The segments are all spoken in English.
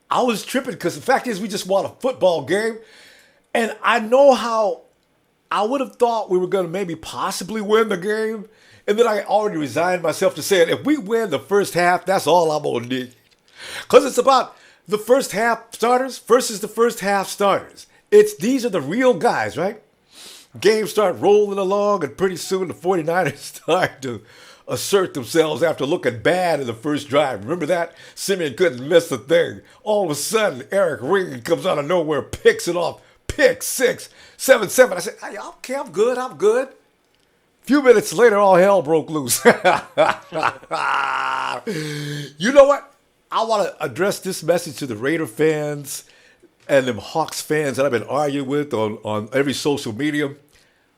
I was tripping because the fact is we just won a football game, and I know how I would have thought we were going to maybe possibly win the game, and then I already resigned myself to saying if we win the first half, that's all I'm gonna need. Because it's about the first half starters versus the first half starters. These are the real guys, right? Games start rolling along, and pretty soon the 49ers start to assert themselves after looking bad in the first drive. Remember that? Simeon couldn't miss a thing. All of a sudden, Eric Reed comes out of nowhere, picks it off. Pick six, 7-7. I said, hey, okay, I'm good, I'm good. A few minutes later, all hell broke loose. You know what? I want to address this message to the Raider fans and them Hawks fans that I've been arguing with on every social media.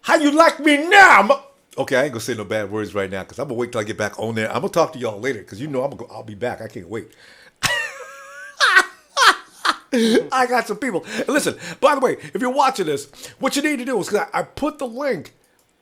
How you like me now? Okay, I ain't gonna say no bad words right now because I'm gonna wait till I get back on there. I'm gonna talk to y'all later because you know I'll be back. I can't wait. I got some people. And listen, by the way, if you're watching this, what you need to do is I put the link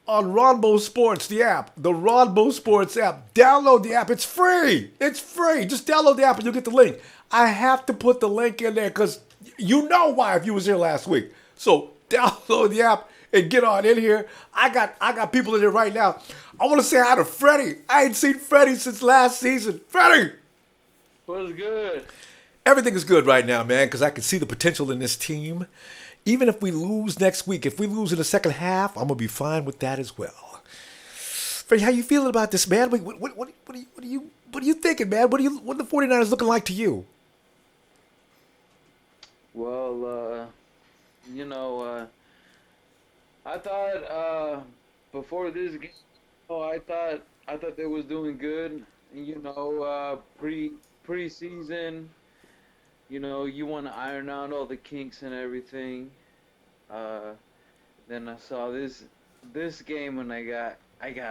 on Ronbo Sports, the app, the Ronbo Sports app. Download the app. It's free. It's free. Just download the app and you'll get the link. I have to put the link in there because you know why if you was here last week. So download the app and get on in here. I got people in there right now. I want to say hi to Freddie. I ain't seen Freddie since last season. Freddie! What's good? Everything is good right now, man, because I can see the potential in this team. Even if we lose next week, if we lose in the second half, I'm going to be fine with that as well. Freddie, how you feeling about this, man? What are you thinking, man? What are the 49ers looking like to you? Well, I thought before this game, I thought they was doing good. Preseason. You want to iron out all the kinks and everything. Then I saw this game and I got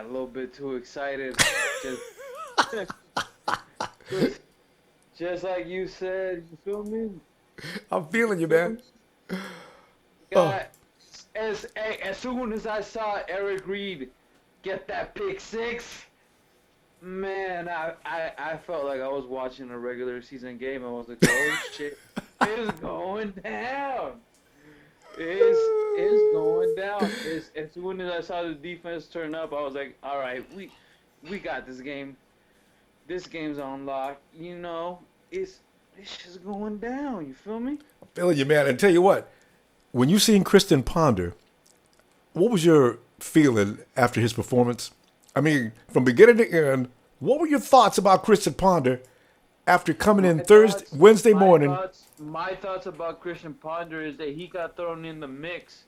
a little bit too excited. Just, just like you said, you feel me? I'm feeling you, man. Oh. Got as soon as I saw Eric Reed get that pick six, man, I felt like I was watching a regular season game. I was like, oh shit, it's going down. It's going down. As soon as I saw the defense turn up, I was like, all right, we got this game. This game's on lock. It's just going down. You feel me? I'm feeling you, man. And tell you what, when you seen Christian Ponder, what was your feeling after his performance? I mean, from beginning to end, what were your thoughts about Christian Ponder after coming in Wednesday morning? My thoughts about Christian Ponder is that he got thrown in the mix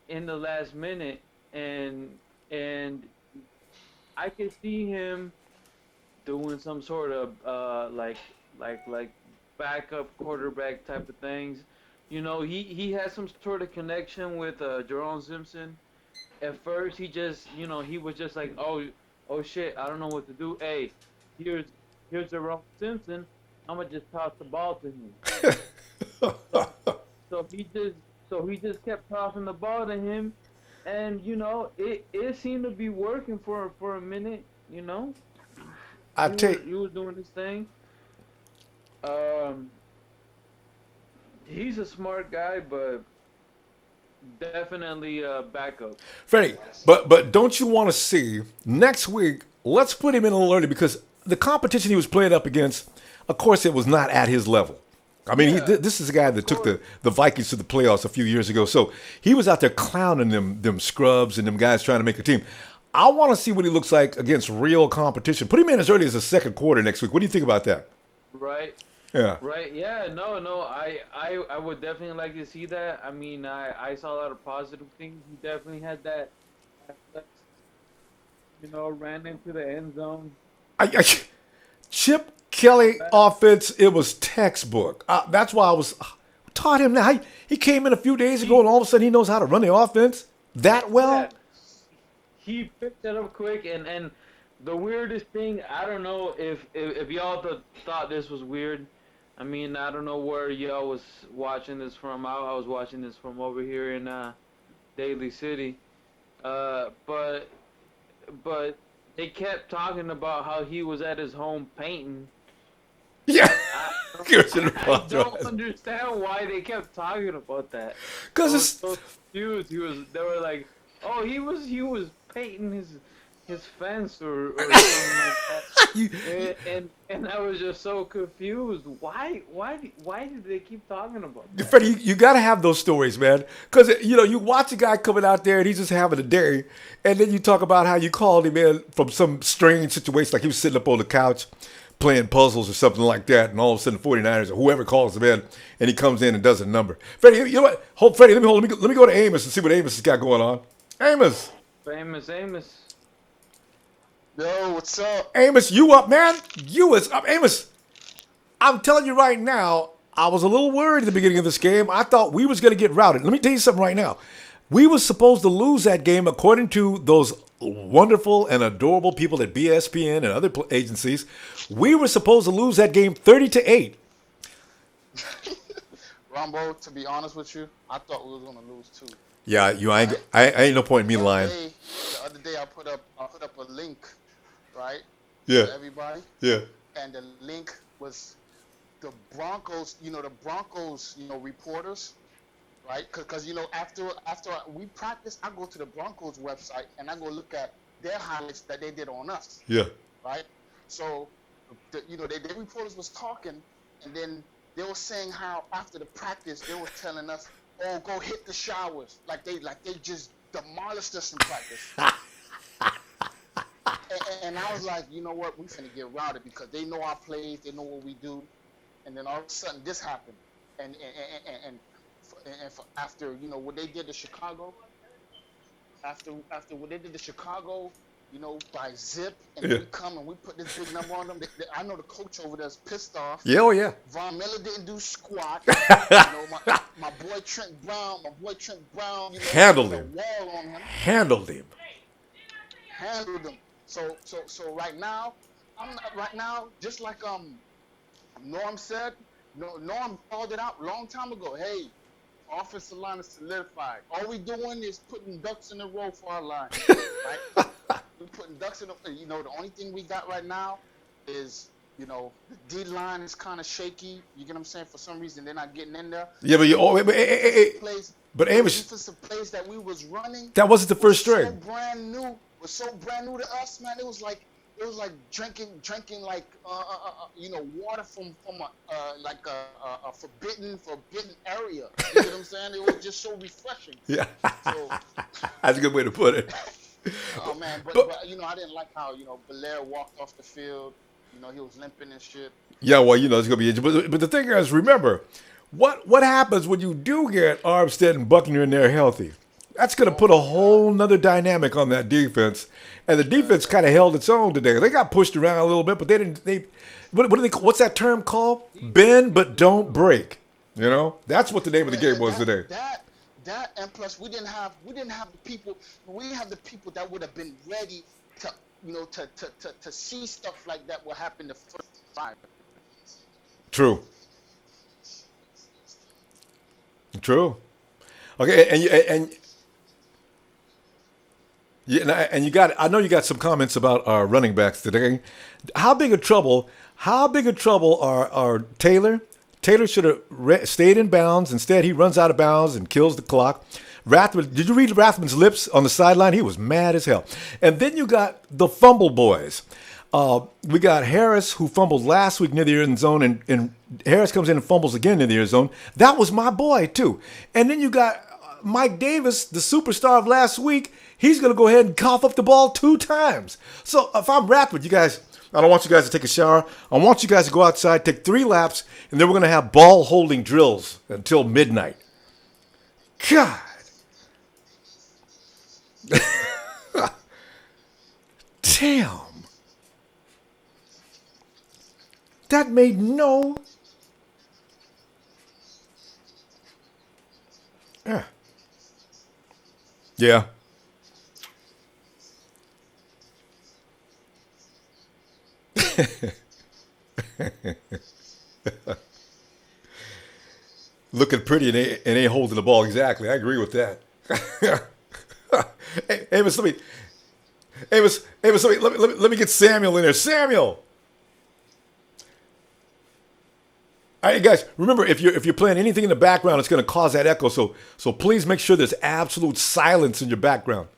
in the last minute, and I could see him doing some sort of like backup quarterback type of things. He had some sort of connection with Jerome Simpson. At first, he was just like, oh shit, I don't know what to do. Hey, here's Jerome Simpson. I'm gonna just toss the ball to him. so he just kept tossing the ball to him, and it seemed to be working for a minute. He was doing his thing. He's a smart guy, but definitely a backup. Freddie, but don't you want to see next week? Let's put him in a little early because the competition he was playing up against, of course, it was not at his level. I mean, this is a guy that took the Vikings to the playoffs a few years ago. So he was out there clowning them scrubs and them guys trying to make a team. I want to see what he looks like against real competition. Put him in as early as the second quarter next week. What do you think about that? Right. Yeah. Right. Yeah. No. I would definitely like to see that. I mean, I saw a lot of positive things. He definitely had that. Ran into the end zone. Chip Kelly offense. It was textbook. That's why I was taught him that. He came in a few days ago, and all of a sudden he knows how to run the offense that well. Yeah, he picked it up quick, and the weirdest thing, I don't know if y'all thought this was weird. I mean, I don't know where y'all was watching this from. I was watching this from over here in Daly City. But they kept talking about how he was at his home painting. Yeah. I don't understand why they kept talking about that. I Because was it's so confused. They were like, oh, he was painting his fence or something like that. you, And I was just so confused. Why did they keep talking about that? Freddie, you got to have those stories, man. Because, you watch a guy coming out there and he's just having a day. And then you talk about how you called him in from some strange situation, like he was sitting up on the couch playing puzzles or something like that. And all of a sudden, the 49ers or whoever calls him in and he comes in and does a number. Freddie, you know what? Hold, Freddie, let me go to Amos and see what Amos has got going on. Amos. Famous Amos. Yo, what's up? Amos, you up, man? You is up. Amos, I'm telling you right now, I was a little worried at the beginning of this game. I thought we was going to get routed. Let me tell you something right now. We were supposed to lose that game according to those wonderful and adorable people at BSPN and other agencies. We were supposed to lose that game 30-8. Ronbo, to be honest with you, I thought we was gonna lose too. Yeah, I ain't no point in me lying. The other day I put up a link, right? Yeah. To everybody. Yeah. And the link was the Broncos, the Broncos, reporters, right? Because after we practice, I go to the Broncos website and I go look at their highlights that they did on us, Yeah. right? So, the reporters was talking, and then they were saying how after the practice they were telling us, "Oh, go hit the showers," like they just demolished us in practice. And I was like, you know what, we finna get routed because they know our plays, they know what we do, and then all of a sudden this happened, and after what they did to Chicago, after what they did to Chicago, by zip, and we come and we put this big number on them. I know the coach over there is pissed off. Yeah, oh yeah. Von Miller didn't do squat. My boy Trent Brown, Handled him. Wall on him. Handled him. So right now, just like Norm said, Norm called it out long time ago. Hey, offensive line is solidified. All we doing is putting ducks in a row for our line. Right? We're putting ducks in a row. The only thing we got right now is, the D line is kind of shaky. You get what I'm saying? For some reason, they're not getting in there. Yeah, but but Amos, defensive plays that we was running. That wasn't the first string. Was so brand new to us, man. It was like drinking like water from a forbidden area. You know what I'm saying? It was just so refreshing. Yeah, so, that's a good way to put it. Oh man, but I didn't like how Belair walked off the field. He was limping and shit. Yeah, well, it's gonna be injured. But the thing is, remember, what happens when you do get Armstead and Buckner in there healthy? That's going to put a whole nother dynamic on that defense. And the defense kind of held its own today. They got pushed around a little bit, but they didn't. What's that term called? Bend but don't break. That's what the name of the game was today. That and plus we didn't have the people. We didn't have the people that would have been ready to see stuff like that will happen the first time. True. Okay, and you got. I know you got some comments about our running backs today. How big of trouble are Taylor? Taylor should have stayed in bounds. Instead, he runs out of bounds and kills the clock. Rathman, did you read Rathman's lips on the sideline? He was mad as hell. And then you got the fumble boys. We got Harris, who fumbled last week near the end zone, and Harris comes in and fumbles again near the end zone. That was my boy, too. And then you got Mike Davis, the superstar of last week. He's going to go ahead and cough up the ball 2 times. So if I'm Rathman, you guys, I don't want you guys to take a shower. I want you guys to go outside, take 3 laps, and then we're going to have ball holding drills until midnight. God. Damn. That made no. Yeah. Looking pretty and ain't holding the ball exactly. I agree with that. Hey, Amos, let me get Samuel in there. Samuel. All right, guys. Remember, if you're playing anything in the background, it's going to cause that echo. So please make sure there's absolute silence in your background.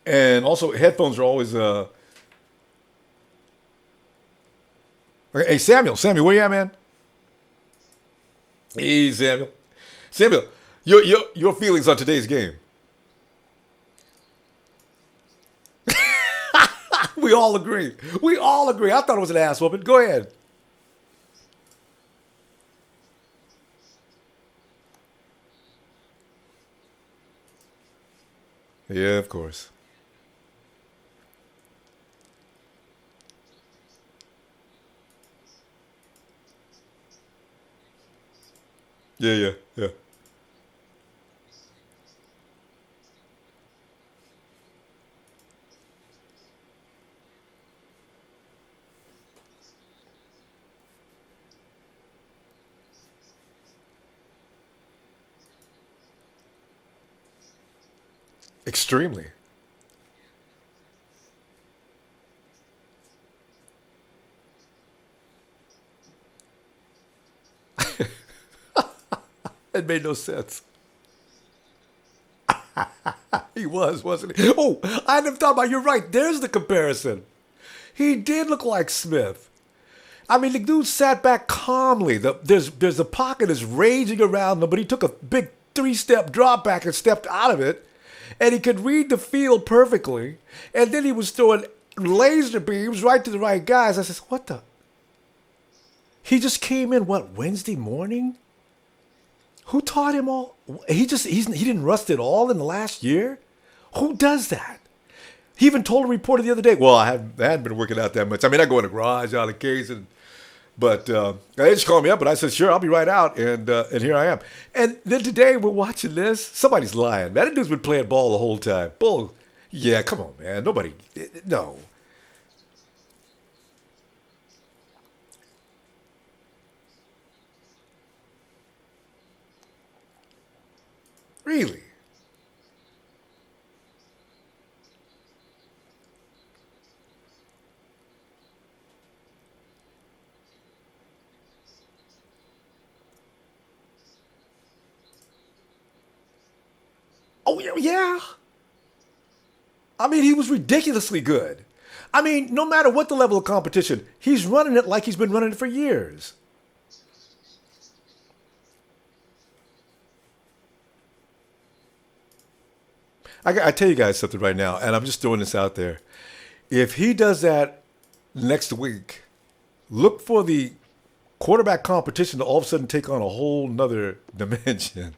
And also, headphones are always. Hey, Samuel, where you at, man? Hey, Samuel, your feelings on today's game? We all agree. I thought it was an ass whooping. Go ahead. Yeah, of course. Yeah. Extremely. It made no sense. He was, wasn't he? Oh, I never thought about it. You're right. There's the comparison. He did look like Smith. I mean, the dude sat back calmly. There's a pocket that's raging around him, but he took a big 3-step drop back and stepped out of it. And he could read the field perfectly. And then he was throwing laser beams right to the right guys. I said, what the? He just came in, Wednesday morning? Who taught him all? He didn't rust it all in the last year? Who does that? He even told a reporter the other day, well, I hadn't been working out that much. I mean, I go in the garage out of the case, but they just called me up, and I said, sure, I'll be right out, and here I am. And then today we're watching this. Somebody's lying. Man, that dude's been playing ball the whole time. Bull. Yeah, come on, man. No. Really? Oh, yeah. I mean, he was ridiculously good. I mean, no matter what the level of competition, he's running it like he's been running it for years. I tell you guys something right now, and I'm just throwing this out there. If he does that next week, look for the quarterback competition to all of a sudden take on a whole nother dimension.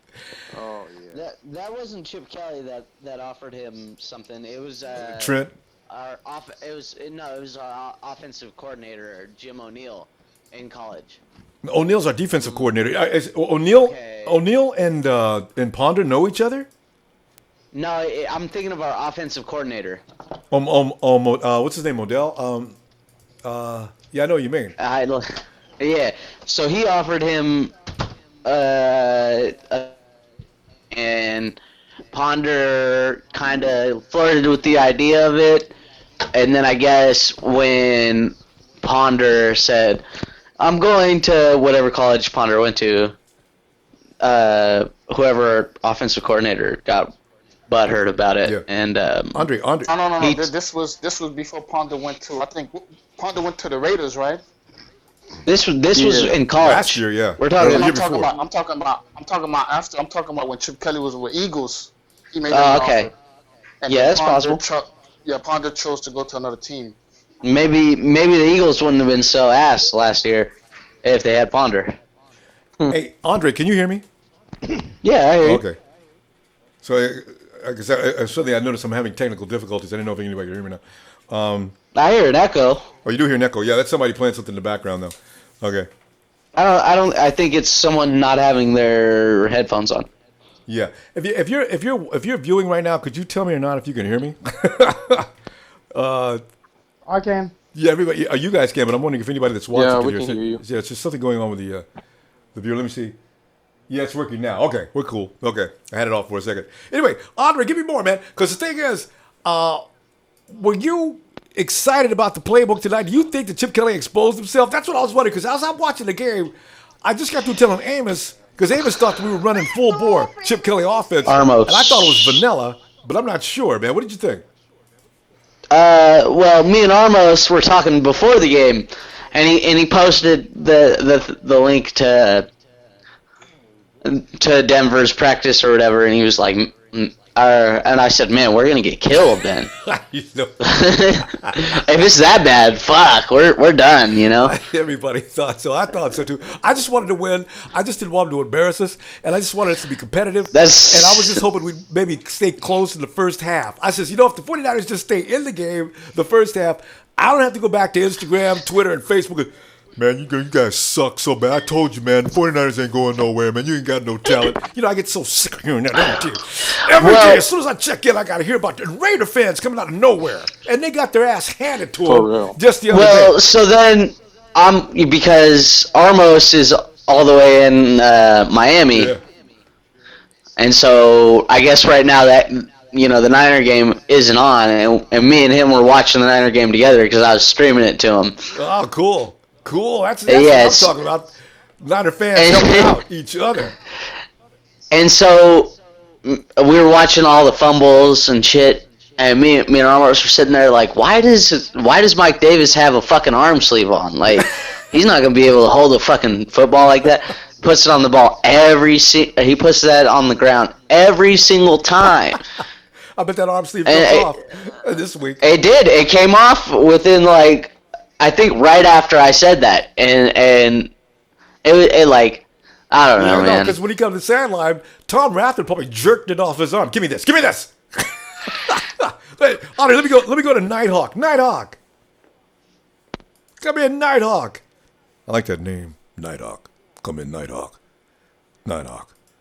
Oh yeah. That wasn't Chip Kelly that offered him something. It was Trent? it was our offensive coordinator, Jim O'Neill, in college. O'Neill's our defensive coordinator. O'Neill and Ponder know each other? No, I'm thinking of our offensive coordinator. What's his name? Modell? Yeah, I know what you mean. Yeah. So he offered him, and Ponder kind of flirted with the idea of it, and then I guess when Ponder said, "I'm going to whatever college Ponder went to," whoever offensive coordinator got butthurt about it, yeah. And Andre. No. This was before Ponder went to. I think Ponder went to the Raiders, right? This was in college last year. Yeah, we're talking. The year I'm talking about after. I'm talking about when Chip Kelly was with Eagles. He made okay. offer. And Yeah, that's possible. Ponder chose to go to another team. Maybe the Eagles wouldn't have been so ass last year if they had Ponder. Hey, Andre, can you hear me? Yeah, I hear you. Okay. So, suddenly I noticed I'm having technical difficulties. I didn't know if anybody could hear me now. I hear an echo. Oh, you do hear an echo? Yeah, that's somebody playing something in the background, though. Okay. I think it's someone not having their headphones on. Yeah. If you're viewing right now, could you tell me or not if you can hear me? I can. Yeah, everybody. You guys can, but I'm wondering if anybody that's watching Yeah, can we hear. can hear you. Yeah, it's just something going on with the viewer. Let me see. Yeah, it's working now. Okay, we're cool. Okay, I had it off for a second. Anyway, Andre, give me more, man. Because the thing is, were you excited about the playbook tonight. Do you think that Chip Kelly exposed himself? That's what I was wondering, because as I'm watching the game, I just got through telling Amos, because Amos thought that we were running full bore Chip Kelly offense. Armos. And I thought it was vanilla, but I'm not sure, man. What did you think? Well, me and Armos were talking before the game, and he posted the link to Denver's practice or whatever, and he was like, and I said, man, we're gonna get killed then. If it's that bad, fuck, we're done, you know. Everybody thought so. I thought so too. I just wanted to win. I just didn't want them to embarrass us, and I just wanted us to be competitive. And I was just hoping we'd maybe stay close in the first half. I says, if the 49ers just stay in the game the first half, I don't have to go back to Instagram, Twitter, and Facebook. And, man, you guys suck so bad. I told you, man, the 49ers ain't going nowhere, man. You ain't got no talent. I get so sick of hearing that every day. As soon as I check in, I got to hear about the Raider fans coming out of nowhere. And they got their ass handed to them just the other day. Well, so then, because Armos is all the way in Miami, and so I guess right now that, the Niner game isn't on, and me and him were watching the Niner game together because I was streaming it to him. Oh, cool. That's what I'm talking about. Niner fans helping out each other. And so we were watching all the fumbles and shit, and me and Ramos were sitting there like, why does Mike Davis have a fucking arm sleeve on? Like, he's not gonna be able to hold a fucking football like that. Puts it on the ball he puts that on the ground every single time. I bet that arm sleeve comes off this week. It did. It came off within I think right after I said that, and it I don't know, man. Because when he comes to the sideline, Tom Rathman probably jerked it off his arm. Give me this. Hey, Otter, let me go to Nighthawk. Come in, Nighthawk. I like that name, Nighthawk. Come in, Nighthawk.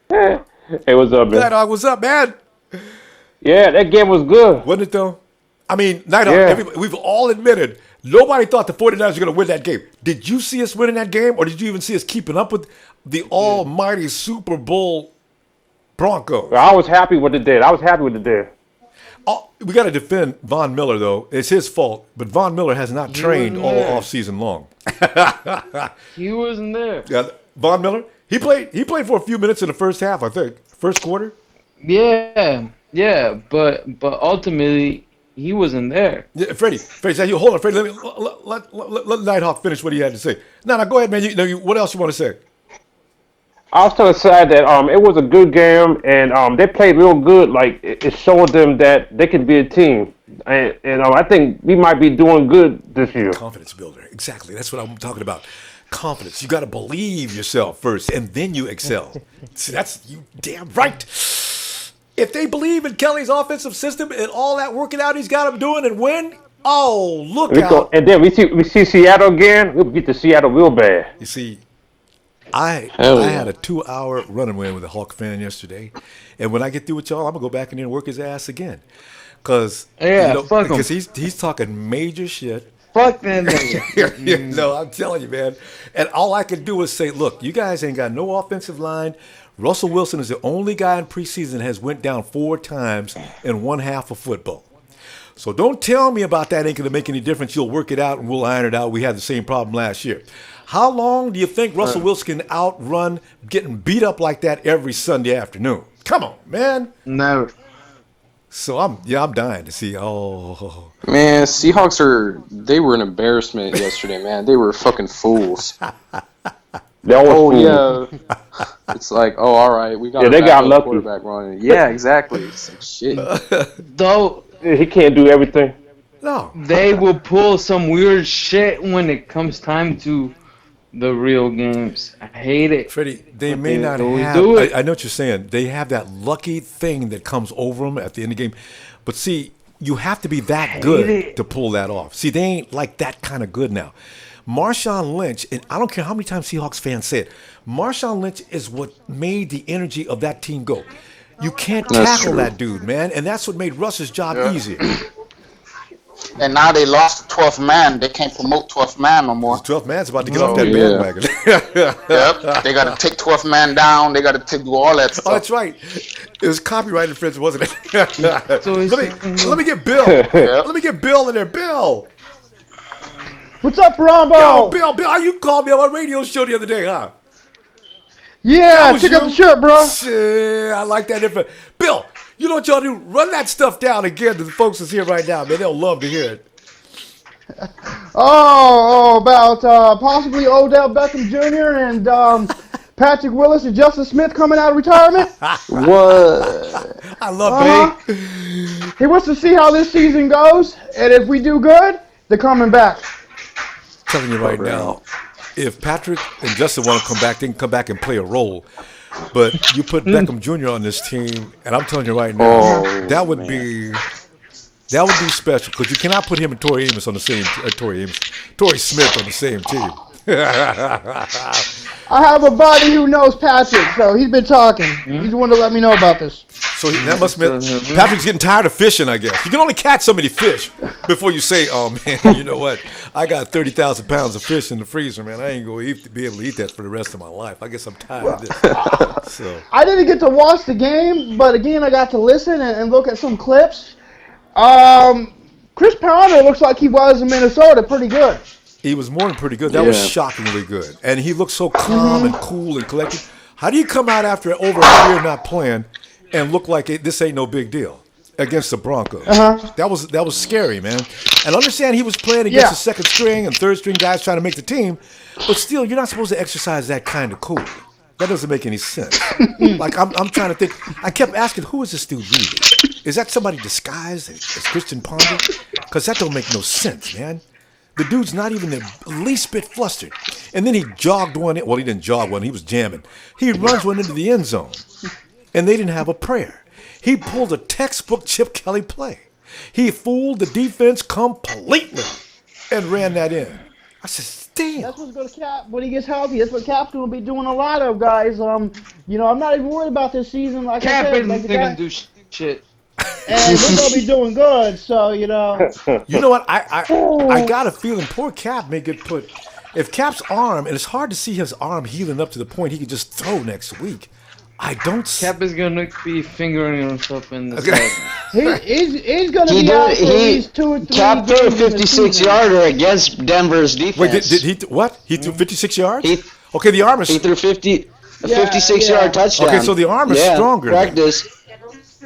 Hey, what's up, man? Nighthawk, what's up, man? Yeah, that game was good. Wasn't it, though? I mean, Nighthawk, we've all admitted, nobody thought the 49ers were going to win that game. Did you see us winning that game, or did you even see us keeping up with the almighty Super Bowl Broncos? I was happy with the day. Oh, we got to defend Von Miller, though. It's his fault, but Von Miller has not trained all offseason long. He wasn't there. Yeah, Von Miller, he played for a few minutes in the first half, I think. First quarter? Yeah, but ultimately he wasn't there. Yeah, Freddie, hold on, Freddie. Let Nighthawk finish what he had to say. No, go ahead, man. What else you want to say? I was so excited that it was a good game, and they played real good. Like, it showed them that they could be a team, and I think we might be doing good this year. Confidence builder, exactly. That's what I'm talking about. Confidence. You got to believe yourself first, and then you excel. See, that's you damn right. If they believe in Kelly's offensive system and all that working out he's got them doing and win, look out. And then we see Seattle again. We'll get to Seattle real bad. You see, I had a 2-hour running win with a Hawk fan yesterday, and when I get through with y'all, I'm gonna go back in there and work his ass again, fuck him. Because he's talking major shit. Fuck that nigga. No, I'm telling you, man. And all I can do is say, look, you guys ain't got no offensive line. Russell Wilson is the only guy in preseason that has went down 4 times in one half of football. So don't tell me about that ain't going to make any difference. You'll work it out and we'll iron it out. We had the same problem last year. How long do you think Russell Wilson can outrun getting beat up like that every Sunday afternoon? Come on, man. Never. So I'm dying to see. Man, Seahawks they were an embarrassment yesterday, man. They were fucking fools. Yeah. It's like, all right, we got they got lucky. Quarterback running. Yeah, exactly. It's like shit. Though he can't do everything. No. They will pull some weird shit when it comes time to the real games. I hate it. Freddie, they may not have. I know what you're saying. They have that lucky thing that comes over them at the end of the game. But see, you have to be that good to pull that off. See, they ain't like that kind of good now. Marshawn Lynch, and I don't care how many times Seahawks fans say it, Marshawn Lynch is what made the energy of that team go. You can't tackle that dude, man, and that's what made Russ's job easier. And now they lost the 12th man. They can't promote 12th man no more. The 12th man's about to get off that bandwagon. Yep. They got to take 12th man down. They got to do all that stuff. Oh, that's right. It was copyright infringement, wasn't it? So let me get Bill. Let me get Bill in there. Bill. What's up, Yo, Ronbo? Bill, you called me on my radio show the other day, huh? Yeah, was check out you? the shirt, bro. Shit, I like that info. Bill, you know what y'all do? Run that stuff down again to the folks that's here right now, man. They'll love to hear it. About possibly Odell Beckham Jr. and Patrick Willis and Justin Smith coming out of retirement. What? I love Uh-huh. He wants to see how this season goes, and if we do good, they're coming back. telling you right now, if Patrick and Justin want to come back, they can come back and play a role. But you put Beckham Jr. on this team, and I'm telling you right now, that would be special because you cannot put him and Torrey Smith on the same team. I have a buddy who knows Patrick, so he's been talking. He's the one to let me know about this. So that must mean Patrick's getting tired of fishing, I guess. You can only catch so many fish before you say, oh, man, you know what? I got 30,000 pounds of fish in the freezer, man. I ain't going to be able to eat that for the rest of my life. I guess I'm tired of this. So I didn't get to watch the game, but again, I got to listen and look at some clips. Chris Pounder looks like he was in Minnesota pretty good. he was more than pretty good. That was shockingly good. And he looked so calm and cool and collected. How do you come out after over a year not playing and look like this ain't no big deal against the Broncos? That was scary, man. And understand he was playing against the second string and third string guys trying to make the team, but still, you're not supposed to exercise that kind of cool. That doesn't make any sense. Like I'm trying to think. I kept asking, who is this dude really? Is that somebody disguised as Christian Ponder? Because that don't make no sense, man. The dude's not even the least bit flustered. And then he jogged one in. Well, he didn't jog one. He was jamming. He runs one into the end zone. And they didn't have a prayer. He pulled a textbook Chip Kelly play. He fooled the defense completely and ran that in. I said, damn. That's what's going to Cap when he gets healthy. That's what Cap's going to be doing a lot of, guys. I'm not even worried about this season. Like Cap I said, isn't gonna do shit. and we're going to be doing good. So You know what? I got a feeling poor Cap may get put. If Cap's arm, and it's hard to see his arm healing up to the point he could just throw next week. I don't. Cap is gonna be fingering himself in the he's going to be out for at least 2 or 3 Cap threw a games in the 56-yarder against Denver's defense. Wait, did he? What? He threw 56 yards? Okay, the arm is. He threw a 56-yard touchdown. Okay, so the arm is stronger. Practice.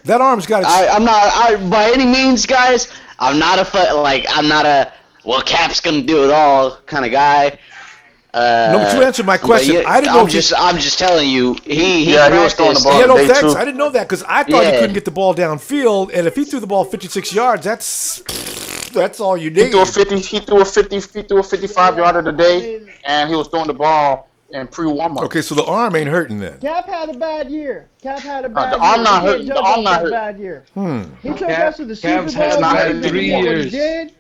That arm's got. I'm not by any means, guys. I'm not a Cap's gonna do it all kind of guy. No, but you answered my question. I didn't know. I'm just telling you. He was throwing the ball. Yeah, no, Day thanks. two. I didn't know that because I thought he couldn't get the ball downfield, and if he threw the ball 56 yards, that's all you need. He threw a 55-yarder today, and he was throwing the ball in pre-warm-up. Okay, so the arm ain't hurting then. Cap had a bad year. The arm not hurting. The arm not hurting. Bad year. He took us to the Super Cap's Bowl. had not He hurting. did 3 what he years. did.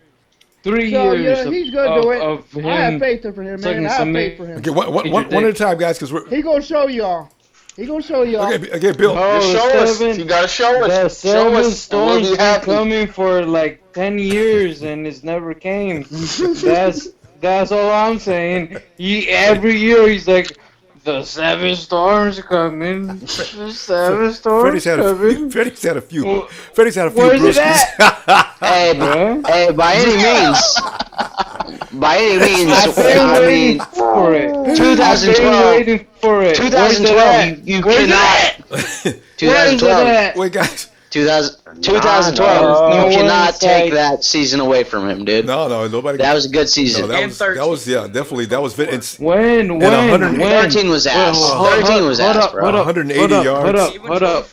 3 So, years he's gonna do it. of him. I have faith for him, man. I have faith for him. Okay, one at a time, guys, because we're. He gonna show y'all. Okay, Bill. Just show us. You gotta show us. The Show seven us. And we'll storms be been happy. coming for like 10 years and it's never came. That's all I'm saying. Every year he's like, the 7 storms are coming. The 7 storms coming. Freddy's had a few. Well, Freddy's had a few. where's it brewskis. Hey, by any means, I've been waiting for it. 2012, you cannot. 2012, Wait, guys. 2012, No you cannot one's take like- that season away from him, dude. No, nobody. That was a good season. No, that was definitely that was. It's When? 13 was ass. 13 was ass, bro. 180 yards. Hold up.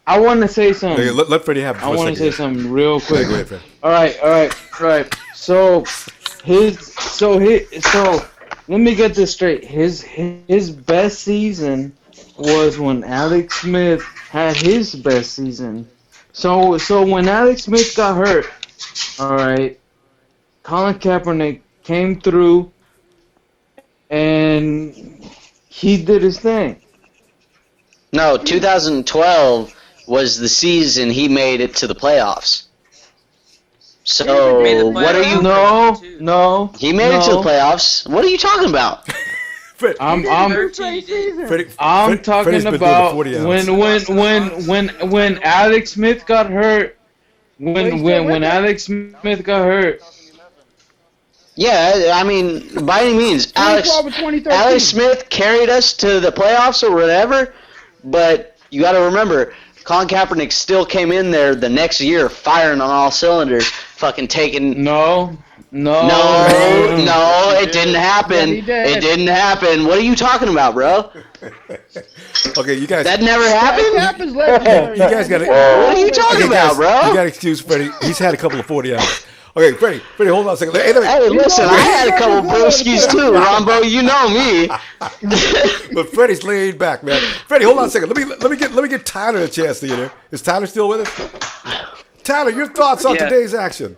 I want to say something. Okay, let Freddie have it for I a want to second. say something real quick. Go ahead, Fred. All right. So let me get this straight. His best season was when Alex Smith had his best season. So when Alex Smith got hurt, all right, Colin Kaepernick came through and he did his thing. No, 2012 was the season he made it to the playoffs. So, Made the what are you... playoffs. No. He made it to the playoffs. What are you talking about? I'm Freddie, talking Freddie's been about doing the 40 ounce. when Alex Smith got hurt. When Alex Smith got hurt, Yeah, I mean, by any means, 2012 and 2013. Alex Smith carried us to the playoffs or whatever, but you got to remember, Colin Kaepernick still came in there the next year firing on all cylinders, fucking taking... No, it didn't happen. Yeah, he did. It didn't happen. What are you talking about, bro? Okay, you guys. That never happened? Cap is legendary. You guys got to. What are you talking about, bro? You got to excuse Freddie. He's had a couple of 40 hours. Okay, Freddie, hold on a second. Hey, Hey, listen, I had a couple brewskis too, Ronbo. You know me. But Freddie's laid back, man. Freddie, hold on a second. Let me get Tyler a chance to get here. Is Tyler still with us? Tyler, your thoughts on today's action?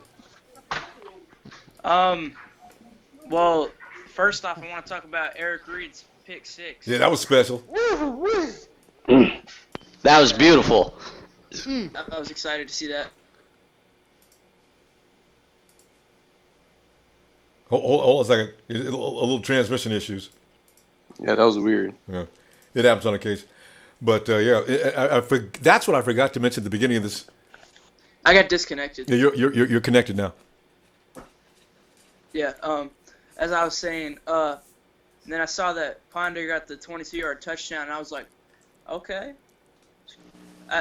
Well, first off, I want to talk about Eric Reed's pick six. Yeah, that was special. That was beautiful. I was excited to see that. Hold on a second. A little transmission issues. Yeah, that was weird. Yeah, it happens on occasion. But that's what I forgot to mention at the beginning of this. I got disconnected. Yeah, you're connected now. Yeah. As I was saying, then I saw that Ponder got the 22-yard touchdown, and I was like, okay.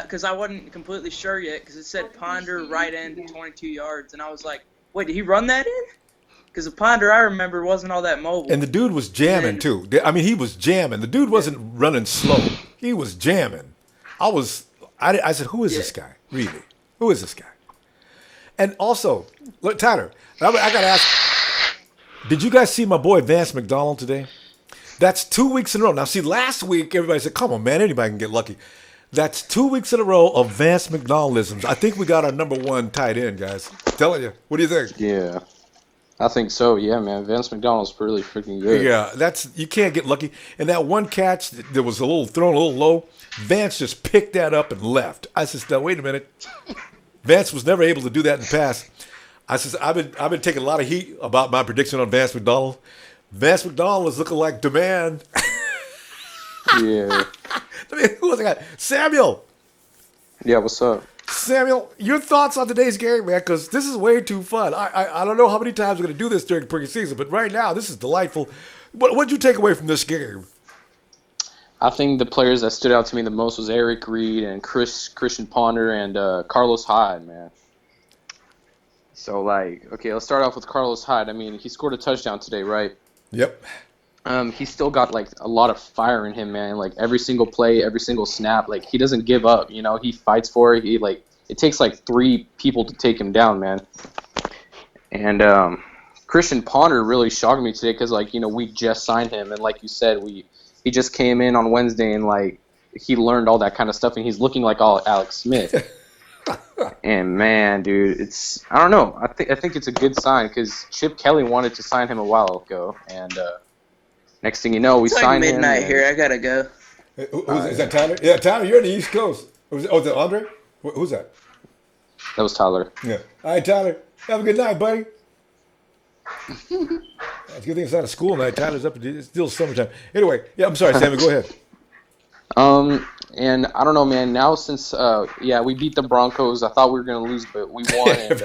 Because I wasn't completely sure yet, because it said Ponder right end 22 yards, and I was like, wait, did he run that in? Because the Ponder I remember wasn't all that mobile. And the dude was jamming too. I mean, he was jamming. The dude wasn't running slow. He was jamming. I said, who is this guy? Really? Who is this guy? And also, look, Tyler, I got to ask, did you guys see my boy Vance McDonald today? That's 2 weeks in a row. Now, see, last week, everybody said, come on, man, anybody can get lucky. That's 2 weeks in a row of Vance McDonaldisms. I think we got our number one tight end, guys. Telling you. What do you think? Yeah. I think so, yeah, man. Vance McDonald's really freaking good. Yeah, you can't get lucky. And that one catch that was thrown a little low, Vance just picked that up and left. I said, now, wait a minute. Vance was never able to do that in the past. I said, I've been taking a lot of heat about my prediction on Vance McDonald. Vance McDonald is looking like the man. Yeah. I mean, who was the guy? Samuel. Yeah, what's up? Samuel, your thoughts on today's game, man, because this is way too fun. I don't know how many times we're going to do this during preseason, but right now, this is delightful. What did you take away from this game? I think the players that stood out to me the most was Eric Reed and Christian Ponder and Carlos Hyde, man. So, okay, let's start off with Carlos Hyde. I mean, he scored a touchdown today, right? Yep. He's still got, a lot of fire in him, man. Every single play, every single snap, he doesn't give up, you know? He fights for it. It takes, 3 people to take him down, man. And Christian Ponder really shocked me today because, we just signed him. And like you said, he just came in on Wednesday and, he learned all that kind of stuff. And he's looking like all Alex Smith. And, man, dude, I don't know. I think it's a good sign because Chip Kelly wanted to sign him a while ago. And next thing you know, we signed him. It's midnight here. I got to go. Is that Tyler? Yeah, Tyler, you're on the East Coast. Is that Andre? Who's that? That was Tyler. Yeah. All right, Tyler. Have a good night, buddy. It's a good thing it's not a school night. Tyler's up. It's still summertime. Anyway, yeah, I'm sorry, Sammy. Go ahead. And I don't know, man. Now since we beat the Broncos, I thought we were gonna lose, but we won, and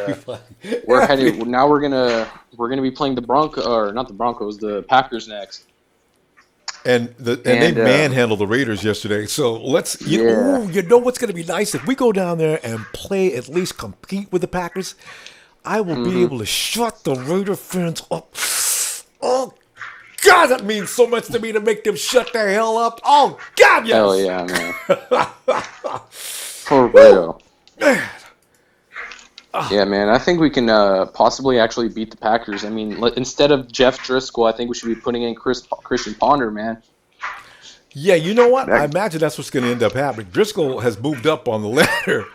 we're headed. Now we're gonna be playing the the Packers next. And they manhandled the Raiders yesterday. So you know what's going to be nice if we go down there and play, at least compete with the Packers. I will be able to shut the Raider fans up. Oh God, that means so much to me to make them shut their hell up. Oh God, yes. Hell yeah, man. For real. Man. Yeah, man. I think we can possibly actually beat the Packers. I mean, instead of Jeff Driscoll, I think we should be putting in Christian Ponder, man. Yeah, you know what? I imagine that's what's going to end up happening. Driscoll has moved up on the ladder.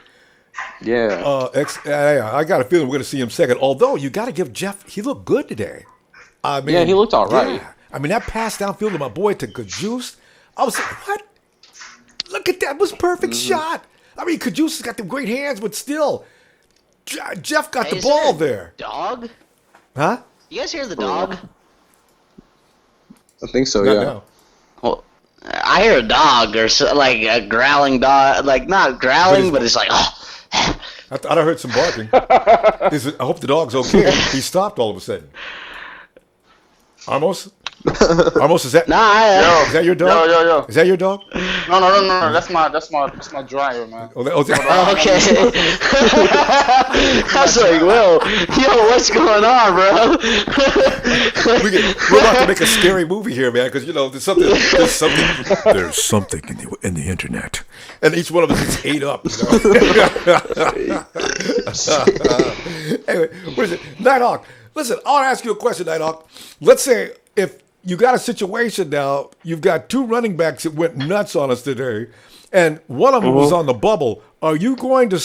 Yeah. I got a feeling we're going to see him second. Although you got to give Jeff, he looked good today. I mean, yeah, he looked all right. Yeah. I mean, that pass downfield to my boy to Kajus, I was like, what? Look at that. It was a perfect shot. I mean, Kajus has got them great hands, but still, Jeff got the ball there. Dog? Huh? You guys hear the dog? I think so, Not yeah. now. Well, I hear a dog or a growling dog, not growling, but it's like, oh. I thought I heard some barking. I hope the dog's okay. He stopped all of a sudden. Armos? Armos, is that Nah, is that your dog? Yo. Is that your dog? No. That's my dryer, man. Oh, okay. I was like, Will, what's going on, bro? we're about to make a scary movie here, man, because there's something in the internet, and each one of us is ate up. Anyway, what is it, Nighthawk? Listen, I'll ask you a question, Nighthawk. Let's say if you got a situation now, you've got 2 running backs that went nuts on us today, and one of them was on the bubble. Are you going to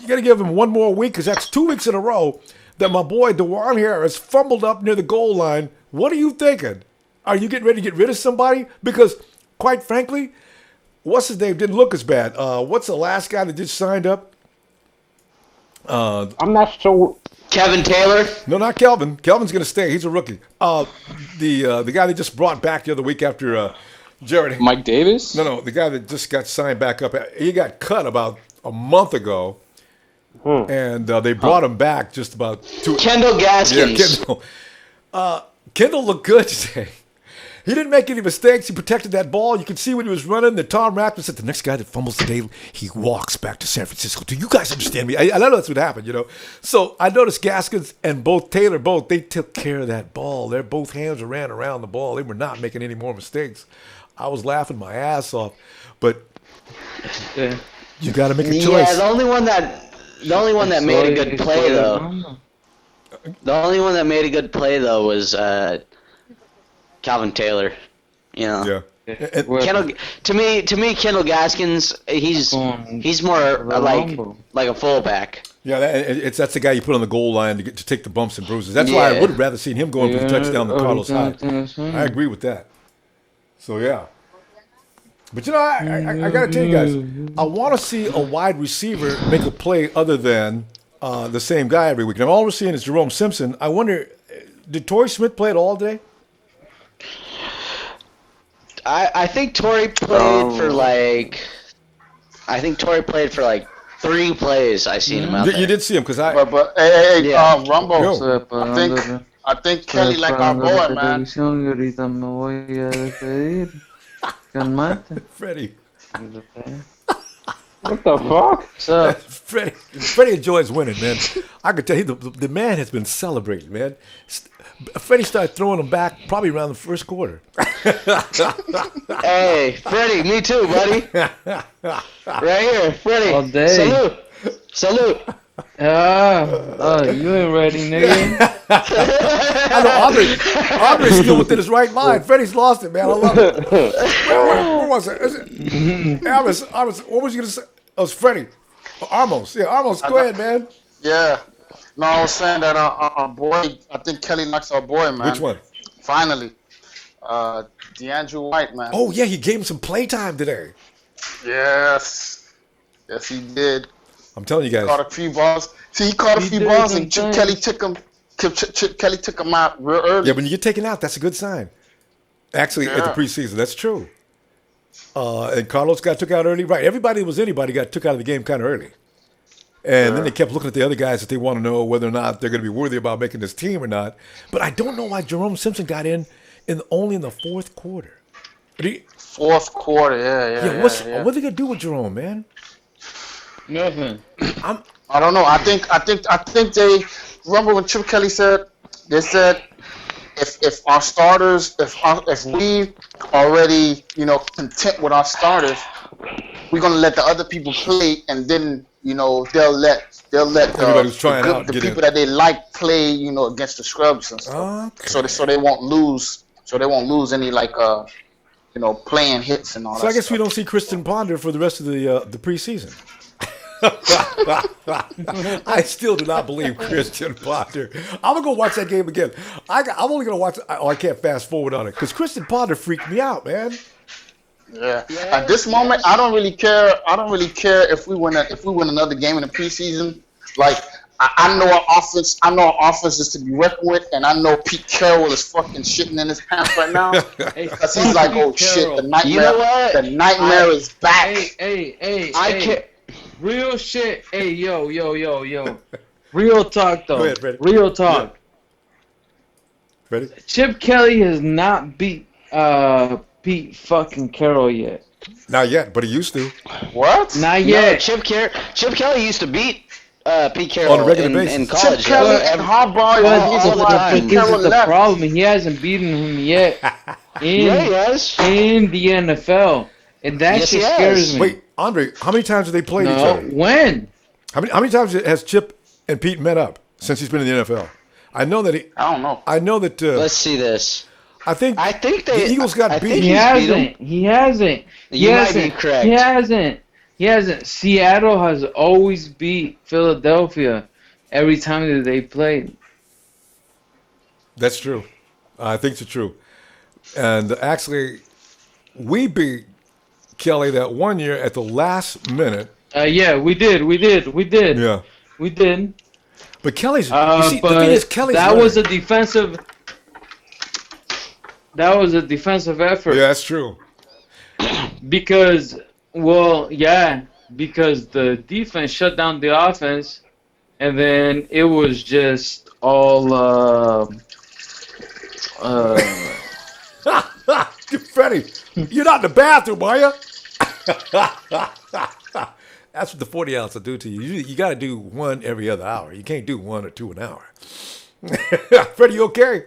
give him one more week? Because that's 2 weeks in a row that my boy DeJuan Harris fumbled up near the goal line. What are you thinking? Are you getting ready to get rid of somebody? Because, quite frankly, what's his name didn't look as bad. What's the last guy that just signed up? I'm not sure. Kevin Taylor? No, not Kelvin. Kelvin's going to stay. He's a rookie. The guy they just brought back the other week after Jared. Mike Davis? No, the guy that just got signed back up. He got cut about a month ago, and they brought him back just about 2. Kendall Gaskins. Yeah, Kendall. Kendall looked good today. He didn't make any mistakes. He protected that ball. You could see when he was running. The Tom Rathman said, the next guy that fumbles today, he walks back to San Francisco. Do you guys understand me? I know that's what happened, So I noticed Gaskins and Taylor, they took care of that ball. Their both hands ran around the ball. They were not making any more mistakes. I was laughing my ass off. But you got to make a choice. Yeah, the only one that made a good play, though. The only one that made a good play, though, was Calvin Taylor, Yeah. Kendall, to me, Kendall Gaskins, he's more like a fullback. Yeah, that's the guy you put on the goal line to take the bumps and bruises. That's why I would have rather seen him going for the touchdown than Carlos Hyde. I agree with that. So yeah, but I got to tell you guys, I want to see a wide receiver make a play other than the same guy every week. And all we're seeing is Jerome Simpson. I wonder, did Torrey Smith play it all day? I think Torrey played for like 3 plays. I seen him out there. You did see him because But hey, Yeah. Rumbo. I think Kelly like our boy, man. Freddie. What the fuck? Freddie enjoys winning, man. I can tell you, the man has been celebrating, man. Freddie started throwing them back probably around the first quarter. Hey, Freddie, me too, buddy. Right here, Freddie. All day. Salute. You ain't ready, nigga. I know Andre's still within his right mind. Freddie's lost it, man. I love it. Where was it? Is it Amos, what was you going to say? Oh, it's Freddie. Armos. Yeah, Armos, go ahead, man. Yeah. No, I was saying that our boy, I think Kelly likes our boy, man. Which one? Finally. DeAndre White, man. Oh, yeah, he gave him some playtime today. Yes. Yes, he did. I'm telling you guys. Caught a few balls. See, he caught a few balls, and Chip Kelly took him out real early. Yeah, when you get taken out, that's a good sign. Actually, at the preseason, that's true. And Carlos got took out early. Right, everybody who was anybody got took out of the game kind of early. And then they kept looking at the other guys that they want to know whether or not they're going to be worthy about making this team or not. But I don't know why Jerome Simpson got only in the fourth quarter. Fourth quarter, yeah. What are they going to do with Jerome, man? Nothing. I don't know. I think they remember when Chip Kelly said if our starters, if we already content with our starters, we're gonna let the other people play, and then they'll let everybody who's trying out the people that they like play against the scrubs and stuff. Okay. So they won't lose. So they won't lose any playing hits and all that. So I guess stuff. we don't see Christian Ponder for the rest of the preseason. I still do not believe Christian Ponder. I'm gonna go watch that game again. I'm only gonna watch. I can't fast forward on it because Christian Ponder freaked me out, man. Yeah. At this moment, I don't really care. I don't really care if we win another game in the preseason. Like I know our offense. I know our offense is to be reckoned with, and I know Pete Carroll is fucking shitting in his pants right now because he's like, oh shit, the nightmare. You know what? The nightmare is back. Hey. I can't. Real shit. Hey, yo. Real talk, though. Go ahead, Freddie. Real talk. Freddie? Chip Kelly has not beat Pete fucking Carroll yet. Not yet, but he used to. What? Not No, yet. Chip Kelly used to beat Pete Carroll On a regular in basis. college. Chip Kelly and Harbaugh all the time. But this Carroll is the left. problem. He hasn't beaten him yet Yeah, he has. in the NFL, and that Yes, shit he has. scares me. Wait, Andre, how many times have they played each no, other? when? How many times has Chip and Pete met up since he's been in the NFL? I know that I don't know. Let's see this. I think The Eagles got I beat. think He he's beat hasn't. him. He hasn't. He You might hasn't. be correct. He hasn't. He hasn't. Seattle has always beat Philadelphia every time that they played. That's true. I think it's true. And actually, we beat Kelly that one year at the last minute. Yeah, we did. Yeah. We did. But Kelly's, you see, the But thing is, Kelly's that learning. was a defensive. That was a defensive effort. Yeah, that's true. Because, because the defense shut down the offense, and then it was just all. Freddie, you're not in the bathroom, are you? That's what the 40 ounce will do to you. You got to do one every other hour. You can't do 1 or 2 an hour. Freddie, you okay?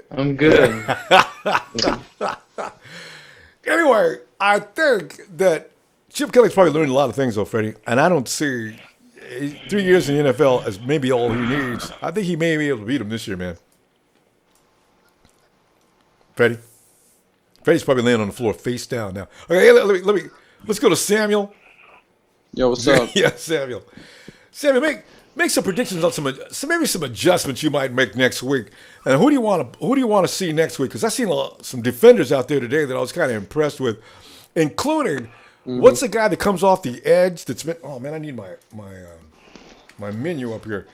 I'm good. Anyway, I think that Chip Kelly's probably learned a lot of things, though, Freddie. And I don't see 3 years in the NFL as maybe all he needs. I think he may be able to beat him this year, man. Freddie? Freddie's probably laying on the floor face down now. Okay, let's go to Samuel. Yo, what's up? Yeah, Samuel. Samuel, make some predictions on maybe some adjustments you might make next week. And who do you want to see next week? Because I seen some defenders out there today that I was kind of impressed with, including what's the guy that comes off the edge that's been. Oh man, I need my menu up here.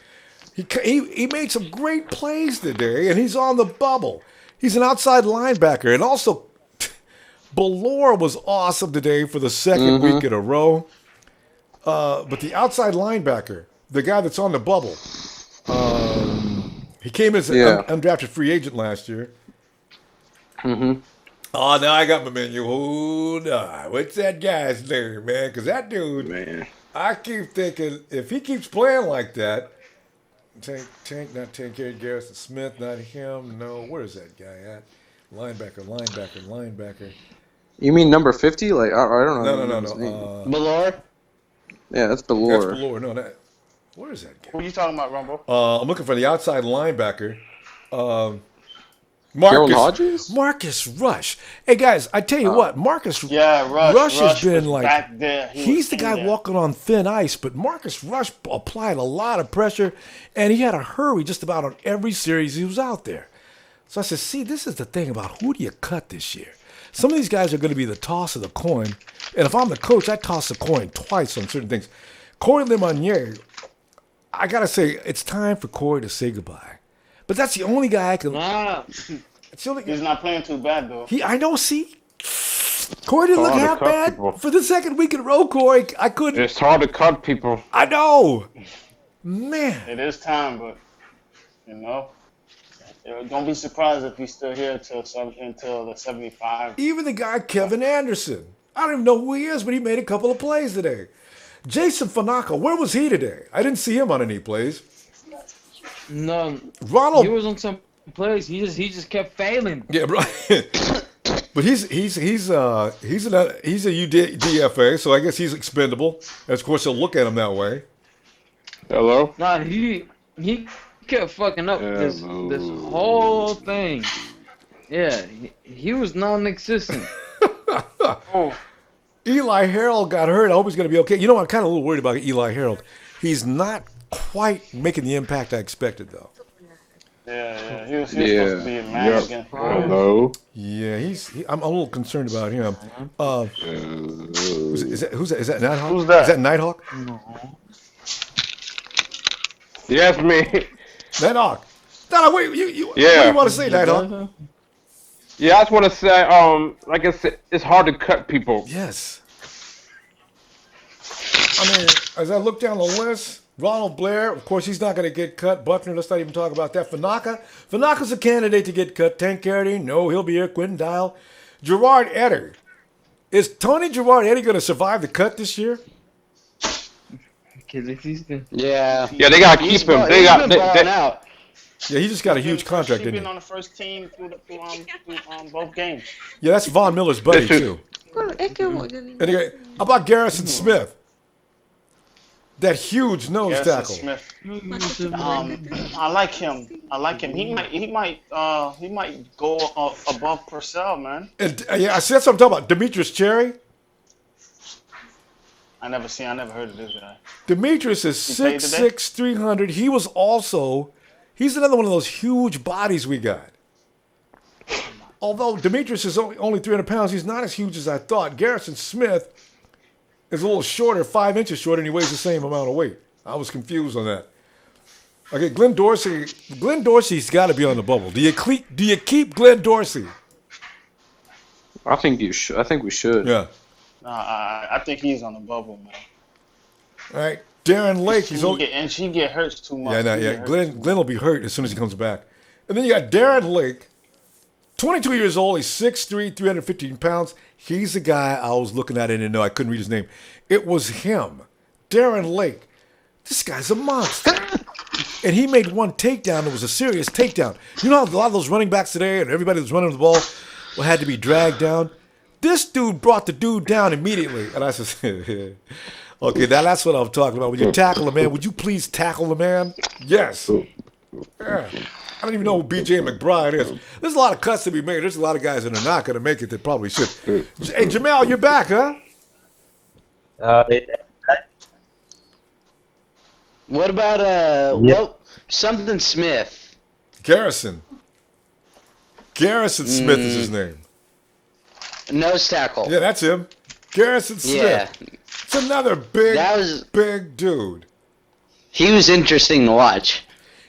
He made some great plays today, and he's on the bubble. He's an outside linebacker, and also Ballore was awesome today for the second week in a row. But the outside linebacker, the guy that's on the bubble, he came as an undrafted free agent last year. Oh, now I got my menu. Hold on. What's that guy's name, man? Because that dude, Man. I keep thinking, if he keeps playing like that, not Garrison Smith, not him. No, where is that guy at? Linebacker. You mean number 50? Like I don't know. No. Malor? Yeah, that's That's Ballore. Ballore. No, where is that guy? Who you talking about, Rumble? I'm looking for the outside linebacker. Harold Marcus Hodges? Rush. Hey guys, I tell you what, Marcus Rush has been was like back there. he's the guy walking on thin ice, but Marcus Rush applied a lot of pressure, and he had to hurry just about on every series he was out there. So I said, see, this is the thing about who do you cut this year? Some of these guys are going to be the toss of the coin, and if I'm the coach, I toss the coin twice on certain things. Corey Lemonnier, I got to say, it's time for Corey to say goodbye. But that's the only guy I can. Nah. It's the only He's not playing too bad though. I know. See, Corey didn't look hard to half cut bad people. for the second week in a row. Corey, I couldn't. It's hard to cut people. I know, man. It is time, but don't be surprised if he's still here until the 75. Even the guy Kevin Anderson. I don't even know who he is, but he made a couple of plays today. Jason Fanaka, where was he today? I didn't see him on any plays. No. Ronald. He was on some plays. He just kept failing. Yeah, bro. But he's a DFA, so I guess he's expendable. And of course, they'll look at him that way. Hello? Nah, he kept fucking up this whole thing. Yeah, he was non-existent. Eli Harold got hurt. I hope he's going to be okay. You know, I'm kind of a little worried about Eli Harold. He's not quite making the impact I expected, though. Yeah. He was supposed to be a man against Hello? Yeah, I'm a little concerned about him. Is that Nighthawk? Who's that? Is that Nighthawk? Yes, me. Nighthawk. No, wait. What do you want to say, Nighthawk? Yeah, I just want to say, like I said, it's hard to cut people. Yes. I mean, as I look down the list, Ronald Blair, of course, he's not going to get cut. Buckner, let's not even talk about that. Fanaka's a candidate to get cut. Tank Carradine, no, he'll be here. Quentin Dial. Gerard Eddie. Is Tony Gerard Eddie going to survive the cut this year? Because if he's gonna... Yeah. Yeah, they gotta keep him. They got. balling out. Yeah, he just got a huge contract, He's didn't been he? on the first team through both games. Yeah, that's Von Miller's buddy, too. And again, how about Garrison Smith? That huge nose tackle. Smith. I like him. He might go above Purcell, man. And yeah, I said something about Demetrius Cherry. I never heard of this guy. Demetrius is He played 6'6", 300. He's another one of those huge bodies we got. Although Demetrius is only 300 pounds, he's not as huge as I thought. Garrison Smith is a little shorter, 5 inches shorter, and he weighs the same amount of weight. I was confused on that. Okay, Glenn Dorsey. Glenn Dorsey's got to be on the bubble. Do you keep Glenn Dorsey? I think you should. I think we should. Yeah. I think he's on the bubble, man. All right, Darren Lake. He get hurt too much. Yeah. Glenn will be hurt as soon as he comes back. And then you got Darren Lake, 22 years old. He's 6'3", 315 pounds. He's the guy I was looking at and didn't know. I couldn't read his name. It was him, Darren Lake. This guy's a monster. And he made one takedown. It was a serious takedown. You know how a lot of those running backs today and everybody that's running the ball had to be dragged down? This dude brought the dude down immediately. And I said, okay, that's what I'm talking about. When you tackle a man, would you please tackle the man? Yes. Yeah. I don't even know who B.J. McBride is. There's a lot of cuts to be made. There's a lot of guys that are not going to make it that probably should. Hey, Jamal, you're back, huh? What about something Smith? Garrison Smith is his name. Nose tackle. Yeah, that's him. Garrison Smith. Yeah. It's another big dude. He was interesting to watch.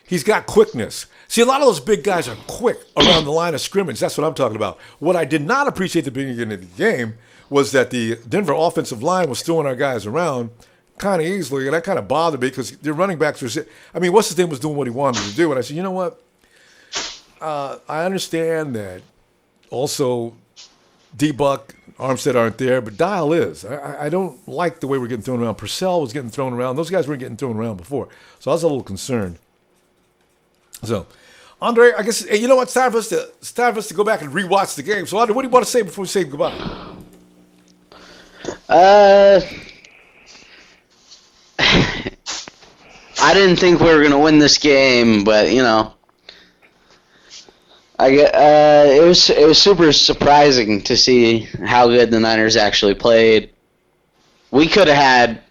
He's got quickness. See, a lot of those big guys are quick around the line of scrimmage. That's what I'm talking about. What I did not appreciate at the beginning of the game was that the Denver offensive line was throwing our guys around kind of easily, and that kind of bothered me because their running backs were – I mean, what's his name was doing what he wanted to do, and I said, you know what? I understand that also D-Buck, Armstead aren't there, but Dial is. I don't like the way we're getting thrown around. Purcell was getting thrown around. Those guys weren't getting thrown around before, so I was a little concerned. So, Andre, I guess you know what? It's time for us to go back and rewatch the game. So, Andre, what do you want to say before we say goodbye? I didn't think we were gonna win this game, but you know, it was super surprising to see how good the Niners actually played. We could have had,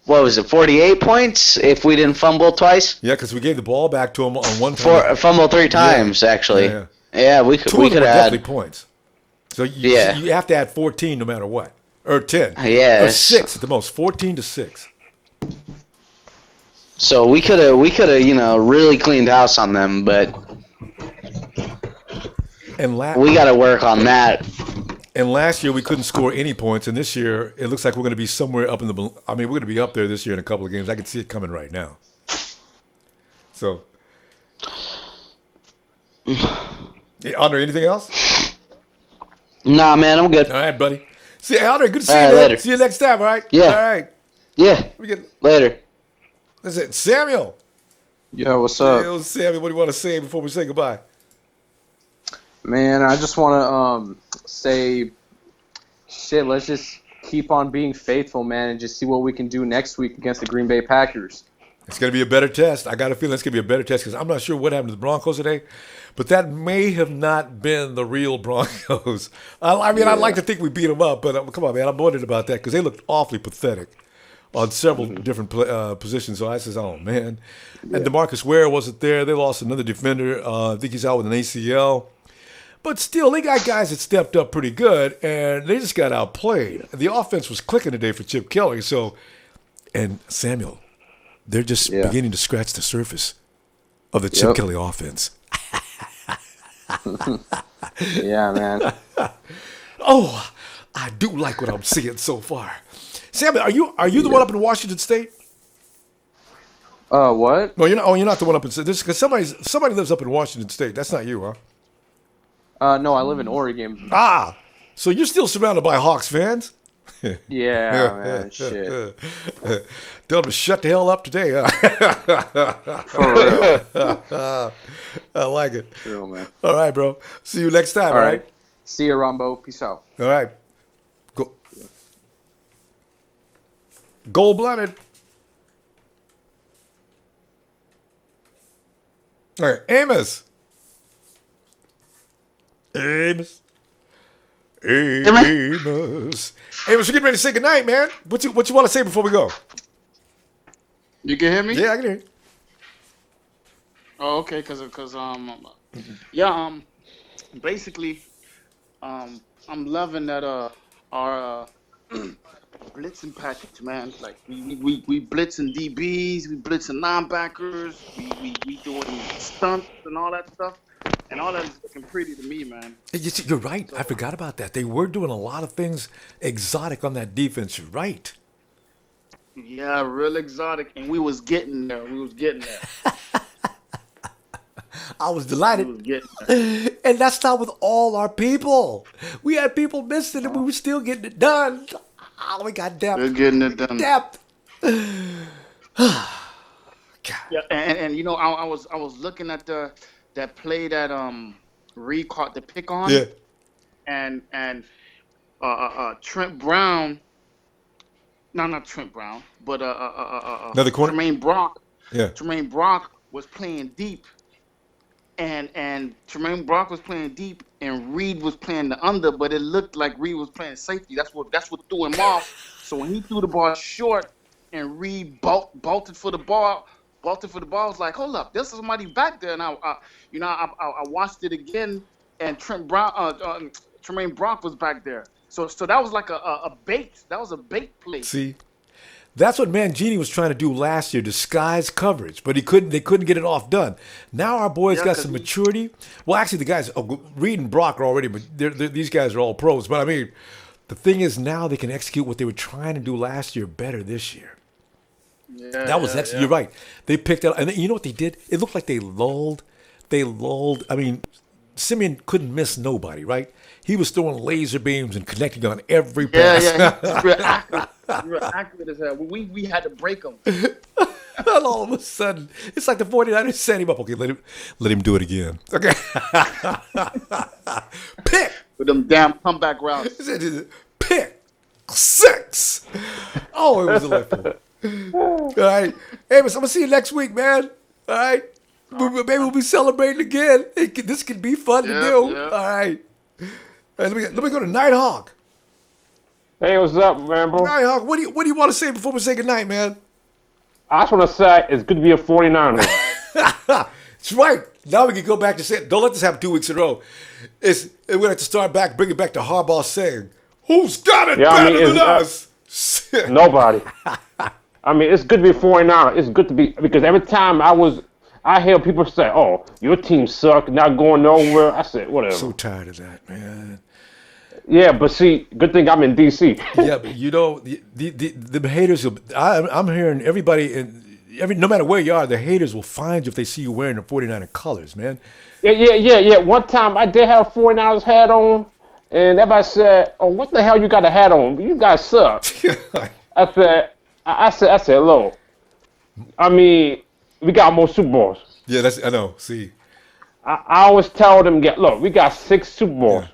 what was it, 48 points if we didn't fumble twice? Yeah, because we gave the ball back to him on one time. Fumble 3 times, actually. Yeah, we could have had definitely points. So you have to add 14 no matter what. Or 10. Yeah. Or 6 at the most. 14 to 6. So we could have, really cleaned house on them, but we got to work on that. And last year we couldn't score any points, and this year it looks like we're going to be somewhere up in the. I mean, we're going to be up there this year in a couple of games. I can see it coming right now. So, Andre, anything else? Nah, man, I'm good. All right, buddy. See, Andre, good to see you. Later. See you next time. All right. Yeah. All right. Yeah. Later. That's it, Samuel. Yeah, what's up? Yo, Samuel, what do you want to say before we say goodbye? Man, I just want to say, let's just keep on being faithful, man, and just see what we can do next week against the Green Bay Packers. It's going to be a better test. I got a feeling it's going to be a better test because I'm not sure what happened to the Broncos today, but that may have not been the real Broncos. I mean, I'd like to think we beat them up, but come on, man, I'm wondering about that because they looked awfully pathetic on several different positions. So I says, oh, man. And DeMarcus Ware wasn't there. They lost another defender. I think he's out with an ACL. But still, they got guys that stepped up pretty good, and they just got outplayed. The offense was clicking today for Chip Kelly. So, and Samuel, they're just beginning to scratch the surface of the Chip Kelly offense. Yeah, man. Oh, I do like what I'm seeing so far. Samuel, are you the one up in Washington State? What? No, you're not. Oh, you're not the one up in. This because somebody lives up in Washington State. That's not you, huh? No, I live in Oregon. Ah, so you're still surrounded by Hawks fans. Yeah, man, shit. Tell them to shut the hell up today, huh? For real. I like it. True, man. All right, bro. See you next time. All right. See you, Ronbo. Peace out. All right. Go. Gold-blooded. All right, Amos. Amos. Amos. Amos, we're getting ready to say goodnight, man. What you want to say before we go? You can hear me? Yeah, I can hear you. Oh, okay, basically, I'm loving that our blitzing package, man. Like we blitzing DBs, we blitzing linebackers, we doing stunts and all that stuff, and all that is looking pretty to me, man. You're right. I forgot about that. They were doing a lot of things exotic on that defense. You're right. Yeah, real exotic, and we was getting there. I was delighted. And that's not with all our people. We had people missing and we were still getting it done. Oh, we got depth. We're getting it done. Depth. Yeah, and you know, I was looking at that play that Reed caught the pick on. Yeah. And Trent Brown. No, not Trent Brown, but another corner. Tremaine Brock. Yeah. Tremaine Brock was playing deep. And Tremaine Brock was playing deep, and Reed was playing the under, but it looked like Reed was playing safety. That's what threw him off. So when he threw the ball short, and Reed bolted for the ball, I was like, hold up, there's somebody back there. And I watched it again, and Tremaine Brock was back there. So that was like a bait. That was a bait play. See, that's what Mangini was trying to do last year, disguise coverage, but they couldn't get it off done. Now our boys got some maturity. Well, actually, the guys, Reed and Brock are already, but these guys are all pros. But I mean, the thing is now they can execute what they were trying to do last year better this year. Yeah, that was excellent. You're right. They picked up, and you know what they did? It looked like they lulled. I mean, Simeon couldn't miss nobody, right? He was throwing laser beams and connecting on every pass. Yeah, real accurate as hell. We had to break him. And all of a sudden, it's like the 49ers set him up. Okay, let him do it again. Okay. Pick. With them damn comeback routes. Pick 6. Oh, it was delightful. All right. Amos, I'm going to see you next week, man. All right. Maybe we'll be celebrating again. This could be fun to do. Yeah. All right. Let me go to Nighthawk. Hey, what's up, man, bro? Nighthawk, what do you want to say before we say goodnight, man? I just want to say it's good to be a 49er. That's right. Now we can go back to saying, don't let this happen 2 weeks in a row. We have to start back, bring it back to Harbaugh saying, who's got it better than us? Nobody. I mean, it's good to be a 49er. It's good to be, because every time I hear people say, oh, your team suck, not going nowhere. I said, whatever. So tired of that, man. Yeah, but see, good thing I'm in D.C. Yeah, but you know, the haters, I'm hearing everybody, no matter where you are, the haters will find you if they see you wearing the 49er colors, man. Yeah. One time I did have a 49ers hat on, and everybody said, oh, what the hell you got a hat on? You guys suck. I said, look, I mean, we got more Super Bowls. Yeah, I know. See, I always tell them, look, we got 6 Super Bowls. Yeah.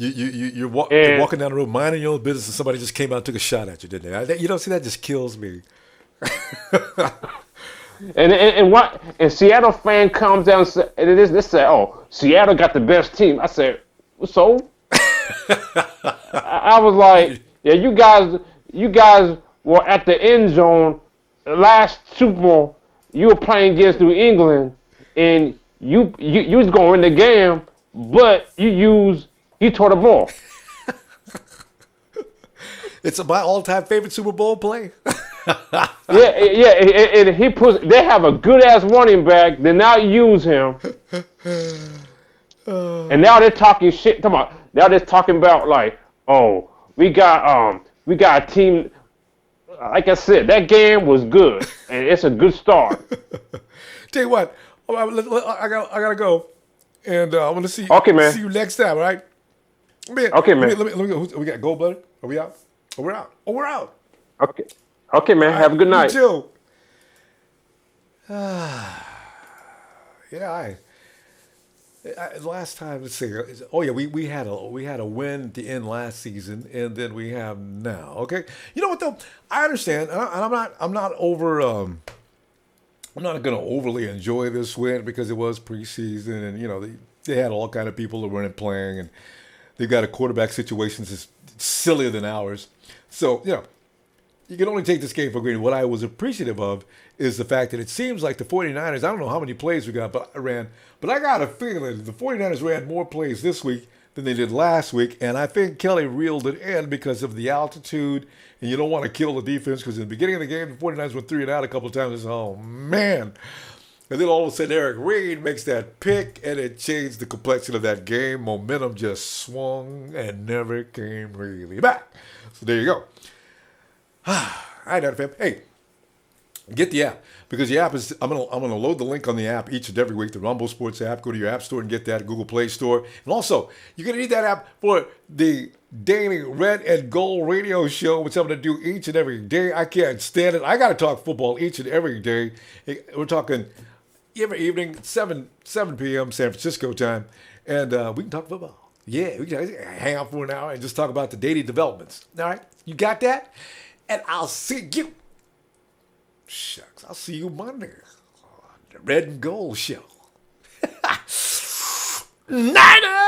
You're walking down the road, minding your own business, and somebody just came out and took a shot at you, didn't they? You don't see that just kills me. and Seattle fan comes down and they say, oh, Seattle got the best team. I said, so? I was like, yeah, you guys were at the end zone last Super Bowl. You were playing against New England, and you was going in the game, but you tore the ball. It's my all-time favorite Super Bowl play. Yeah. And they have a good-ass running back. They now use him. And now they're talking shit. Now they're talking about like, oh, we got a team. like I said, that game was good, and it's a good start. Tell you what, I gotta go, and I want to Okay, man. see you next time. All right? Okay, man. Let me go. We got gold butter. Are we out? Oh, we're out. Oh, we're out. Okay. Okay, man. All Have a good night. You too. Yeah, last time, let's see. Oh yeah, we had a win at the end last season, and then we have now. Okay, you know what though? I understand, and I'm not over. I'm not going to overly enjoy this win because it was preseason, and you know they had all kind of people that weren't playing, and they've got a quarterback situation that's sillier than ours. So you know, you can only take this game for granted. What I was appreciative of is the fact that it seems like the 49ers, I don't know how many plays we got, but I got a feeling the 49ers ran more plays this week than they did last week, and I think Kelly reeled it in because of the altitude, and you don't want to kill the defense because in the beginning of the game, the 49ers went 3 and out a couple of times. And oh, man. And then all of a sudden, Eric Reed makes that pick, and it changed the complexion of that game. Momentum just swung and never came really back. So there you go. All right, fam. Hey, get the app because the app is. I'm gonna load the link on the app each and every week. The Ronbo Sports app. Go to your app store and get that. Google Play Store. And also, you're gonna need that app for the daily Red and Gold radio show, which I'm gonna do each and every day. I can't stand it. I gotta talk football each and every day. We're talking every evening, 7 p.m. San Francisco time, and we can talk football. Yeah, we can hang out for an hour and just talk about the daily developments. All right, you got that? And I'll see you. Shucks, I'll see you Monday. The Red and Gold Show. Nighter!